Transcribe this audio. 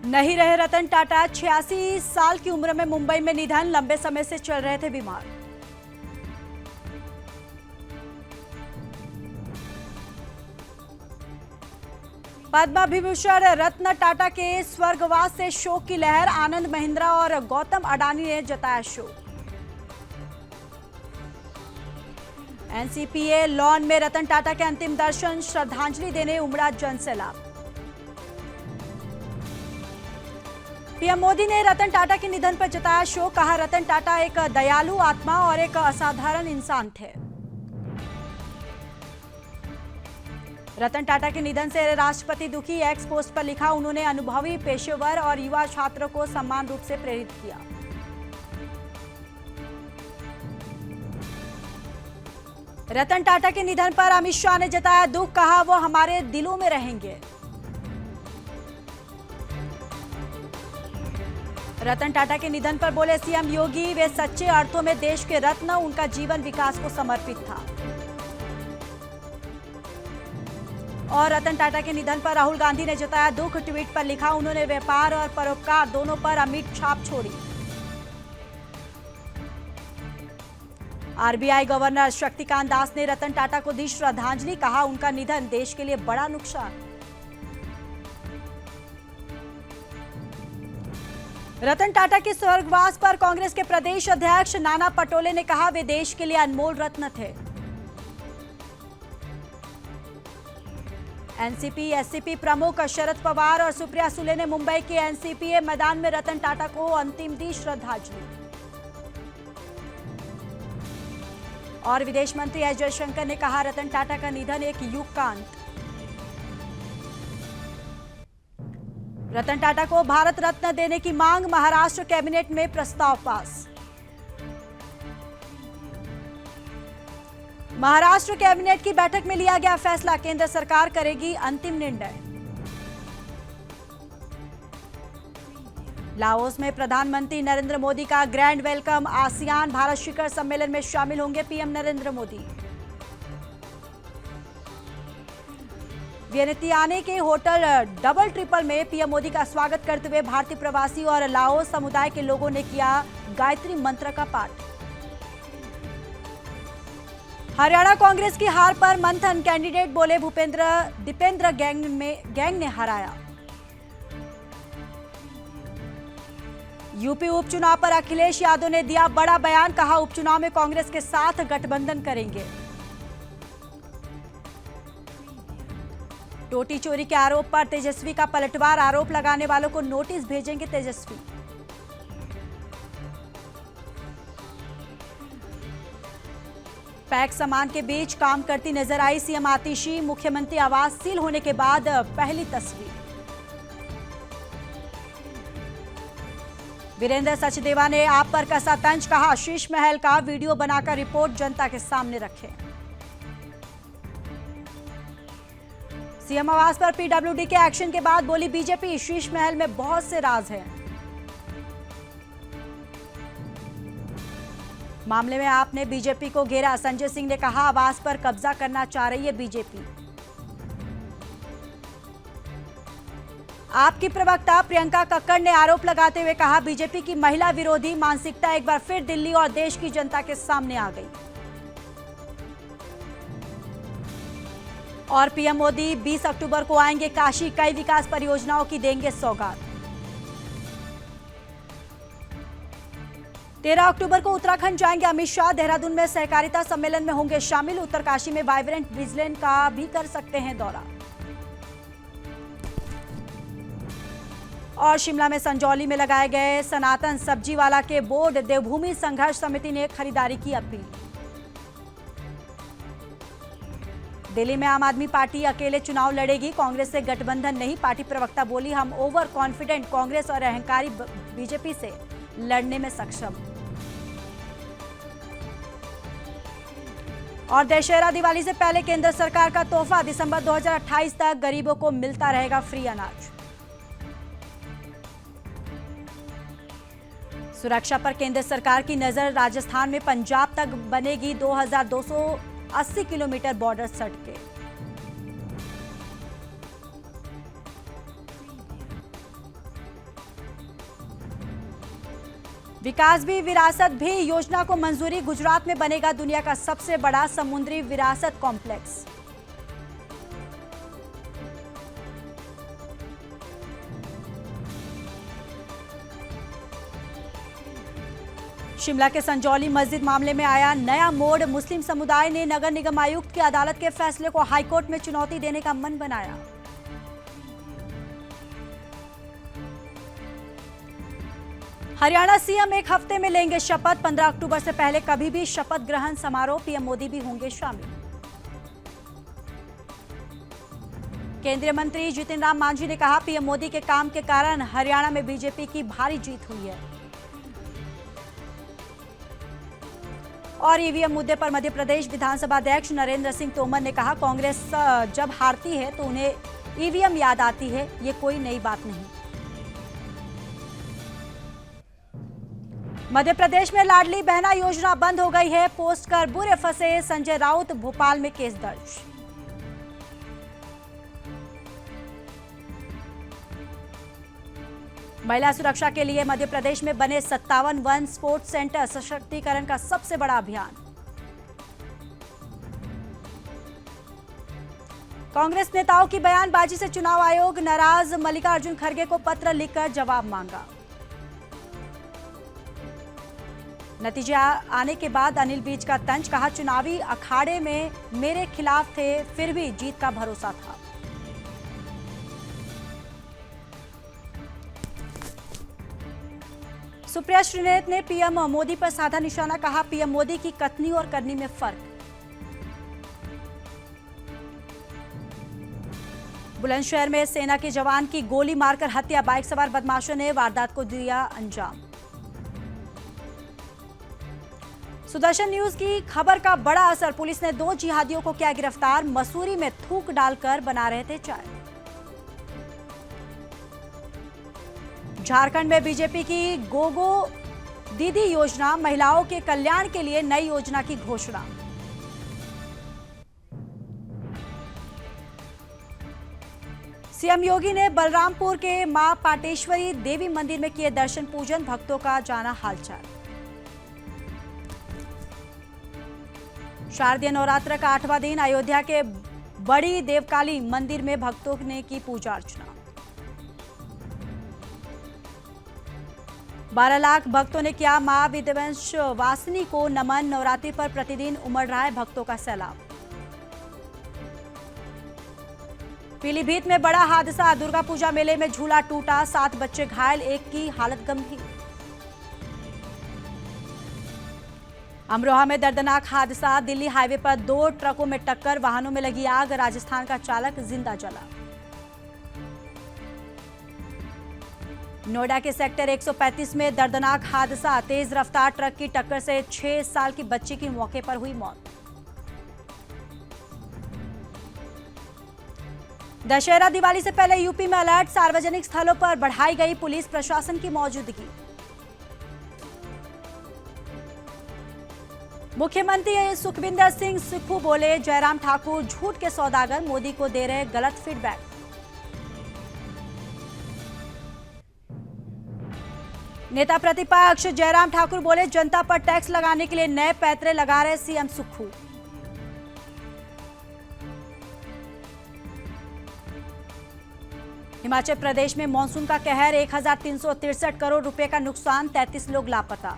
नहीं रहे रतन टाटा। 86 साल की उम्र में मुंबई में निधन। लंबे समय से चल रहे थे बीमार। पद्म विभूषण रत्न टाटा के स्वर्गवास से शोक की लहर। आनंद महिंद्रा और गौतम अडानी ने जताया शोक। एनसीपीए लॉन में रतन टाटा के अंतिम दर्शन। श्रद्धांजलि देने उमड़ा जनसैलाब। पीएम मोदी ने रतन टाटा के निधन पर जताया शोक। कहा, रतन टाटा एक दयालु आत्मा और एक असाधारण इंसान थे। रतन टाटा के निधन से राष्ट्रपति दुखी। एक्स पोस्ट पर लिखा, उन्होंने अनुभवी, पेशेवर और युवा छात्रों को समान रूप से प्रेरित किया। रतन टाटा के निधन पर अमित शाह ने जताया दुख। कहा, वो हमारे दिलों में रहेंगे। रतन टाटा के निधन पर बोले सीएम योगी, वे सच्चे अर्थों में देश के रत्न। उनका जीवन विकास को समर्पित था। और रतन टाटा के निधन पर राहुल गांधी ने जताया दुख। ट्वीट पर लिखा, उन्होंने व्यापार और परोपकार दोनों पर अमिट छाप छोड़ी। आरबीआई गवर्नर शक्तिकांत दास ने रतन टाटा को दी श्रद्धांजलि। कहा, उनका निधन देश के लिए बड़ा नुकसान। रतन टाटा के स्वर्गवास पर कांग्रेस के प्रदेश अध्यक्ष नाना पटोले ने कहा, वे देश के लिए अनमोल रत्न थे। एनसीपी एससीपी प्रमुख शरद पवार और सुप्रिया सुले ने मुंबई के एनसीपीए मैदान में रतन टाटा को अंतिम दी श्रद्धांजलि। और विदेश मंत्री एस जयशंकर ने कहा, रतन टाटा का निधन एक युग का अंत। रतन टाटा को भारत रत्न देने की मांग। महाराष्ट्र कैबिनेट में प्रस्ताव पास। महाराष्ट्र कैबिनेट की बैठक में लिया गया फैसला। केंद्र सरकार करेगी अंतिम निर्णय। लाओस में प्रधानमंत्री नरेंद्र मोदी का ग्रैंड वेलकम। आसियान भारत शिखर सम्मेलन में शामिल होंगे पीएम नरेंद्र मोदी। वियतनाम के होटल डबल ट्रिपल में पीएम मोदी का स्वागत करते हुए भारतीय प्रवासी और लाओस समुदाय के लोगों ने किया गायत्री मंत्र का पाठ। हरियाणा कांग्रेस की हार पर मंथन। कैंडिडेट बोले, दीपेंद्र गैंग ने हराया। यूपी उपचुनाव पर अखिलेश यादव ने दिया बड़ा बयान। कहा, उपचुनाव में कांग्रेस के साथ गठबंधन करेंगे। टोटी चोरी के आरोप पर तेजस्वी का पलटवार। आरोप लगाने वालों को नोटिस भेजेंगे तेजस्वी। पैक सामान के बीच काम करती नजर आई सीएम आतिशी। मुख्यमंत्री आवास सील होने के बाद पहली तस्वीर। वीरेंद्र सचदेवा ने आप पर कसा तंज। कहा, शीश महल का वीडियो बनाकर रिपोर्ट जनता के सामने रखें। सीएम आवास पर पीडब्ल्यूडी के एक्शन के बाद बोली बीजेपी, शीश महल में बहुत से राज हैं। मामले में आपने बीजेपी को घेरा। संजय सिंह ने कहा, आवास पर कब्जा करना चाह रही है बीजेपी। आपकी प्रवक्ता प्रियंका कक्कड़ ने आरोप लगाते हुए कहा, बीजेपी की महिला विरोधी मानसिकता एक बार फिर दिल्ली और देश की जनता के सामने आ गई। और पीएम मोदी 20 अक्टूबर को आएंगे काशी। कई विकास परियोजनाओं की देंगे सौगात। 13 अक्टूबर को उत्तराखंड जाएंगे अमित शाह। देहरादून में सहकारिता सम्मेलन में होंगे शामिल। उत्तरकाशी में वाइब्रेंट विजिलेंस का भी कर सकते हैं दौरा। और शिमला में संजौली में लगाए गए सनातन सब्जी वाला के बोर्ड। देवभूमि संघर्ष समिति ने खरीदारी की अपील। दिल्ली में आम आदमी पार्टी अकेले चुनाव लड़ेगी। कांग्रेस से गठबंधन नहीं। पार्टी प्रवक्ता बोली, हम ओवर कॉन्फिडेंट कांग्रेस और अहंकारी बीजेपी से लड़ने में सक्षम। और दशहरा दिवाली से पहले केंद्र सरकार का तोहफा। दिसंबर 2028 तक गरीबों को मिलता रहेगा फ्री अनाज। सुरक्षा पर केंद्र सरकार की नजर। राजस्थान में पंजाब तक बनेगी 2280 किलोमीटर बॉर्डर सड़कें। विकास भी विरासत भी योजना को मंजूरी। गुजरात में बनेगा दुनिया का सबसे बड़ा समुद्री विरासत कॉम्प्लेक्स। शिमला के संजौली मस्जिद मामले में आया नया मोड़। मुस्लिम समुदाय ने नगर निगम आयुक्त की अदालत के फैसले को हाईकोर्ट में चुनौती देने का मन बनाया। हरियाणा सीएम एक हफ्ते में लेंगे शपथ। 15 अक्टूबर से पहले कभी भी शपथ ग्रहण समारोह पीएम मोदी भी होंगे शामिल। केंद्रीय मंत्री जितिन राम मांझी ने कहा, पीएम मोदी के काम के कारण हरियाणा में बीजेपी की भारी जीत हुई है। और ईवीएम मुद्दे पर मध्य प्रदेश विधानसभा अध्यक्ष नरेंद्र सिंह तोमर ने कहा, कांग्रेस जब हारती है तो उन्हें ईवीएम याद आती है, ये कोई नई बात नहीं। मध्य प्रदेश में लाडली बहना योजना बंद हो गई है। पोस्ट कर बुरे फंसे संजय राउत, भोपाल में केस दर्ज। महिला सुरक्षा के लिए मध्य प्रदेश में बने 57 वन स्पोर्ट्स सेंटर, सशक्तिकरण का सबसे बड़ा अभियान। कांग्रेस नेताओं की बयानबाजी से चुनाव आयोग नाराज। मल्लिकार्जुन खड़गे को पत्र लिखकर जवाब मांगा। नतीजे आने के बाद अनिल विज का तंज, कहा चुनावी अखाड़े में मेरे खिलाफ थे, फिर भी जीत का भरोसा था। सुप्रिया श्रीनेत ने पीएम मोदी पर साधा निशाना, कहा पीएम मोदी की कथनी और करनी में फर्क। बुलंदशहर में सेना के जवान की गोली मारकर हत्या, बाइक सवार बदमाशों ने वारदात को दिया अंजाम। सुदर्शन न्यूज की खबर का बड़ा असर, पुलिस ने 2 जिहादियों को किया गिरफ्तार। मसूरी में थूक डालकर बना रहे थे चाय। झारखंड में बीजेपी की गोगो दीदी योजना, महिलाओं के कल्याण के लिए नई योजना की घोषणा। सीएम योगी ने बलरामपुर के मां पाटेश्वरी देवी मंदिर में किए दर्शन पूजन, भक्तों का जाना हालचाल। शारदीय नवरात्र का 8वां दिन, अयोध्या के बड़ी देवकाली मंदिर में भक्तों ने की पूजा अर्चना। 12 लाख भक्तों ने किया मां विंध्यवासिनी को नमन। नवरात्रि पर प्रतिदिन उमड़ रहा है भक्तों का सैलाब। पीलीभीत में बड़ा हादसा, दुर्गा पूजा मेले में झूला टूटा, 7 बच्चे घायल, एक की हालत गंभीर। अमरोहा में दर्दनाक हादसा, दिल्ली हाईवे पर 2 ट्रकों में टक्कर, वाहनों में लगी आग, राजस्थान का चालक जिंदा जला। नोएडा के सेक्टर 135 में दर्दनाक हादसा, तेज रफ्तार ट्रक की टक्कर से 6 साल की बच्ची की मौके पर हुई मौत। दशहरा दिवाली से पहले यूपी में अलर्ट, सार्वजनिक स्थलों पर बढ़ाई गई पुलिस प्रशासन की मौजूदगी। मुख्यमंत्री सुखविंदर सिंह सुक्खू बोले, जयराम ठाकुर झूठ के सौदागर, मोदी को दे रहे गलत फीडबैक। नेता प्रतिपक्ष जयराम ठाकुर बोले, जनता पर टैक्स लगाने के लिए नए पैंतरे लगा रहे सीएम सुक्खू। हिमाचल प्रदेश में मानसून का कहर, 1363 करोड़ रुपए का नुकसान, 33 लोग लापता।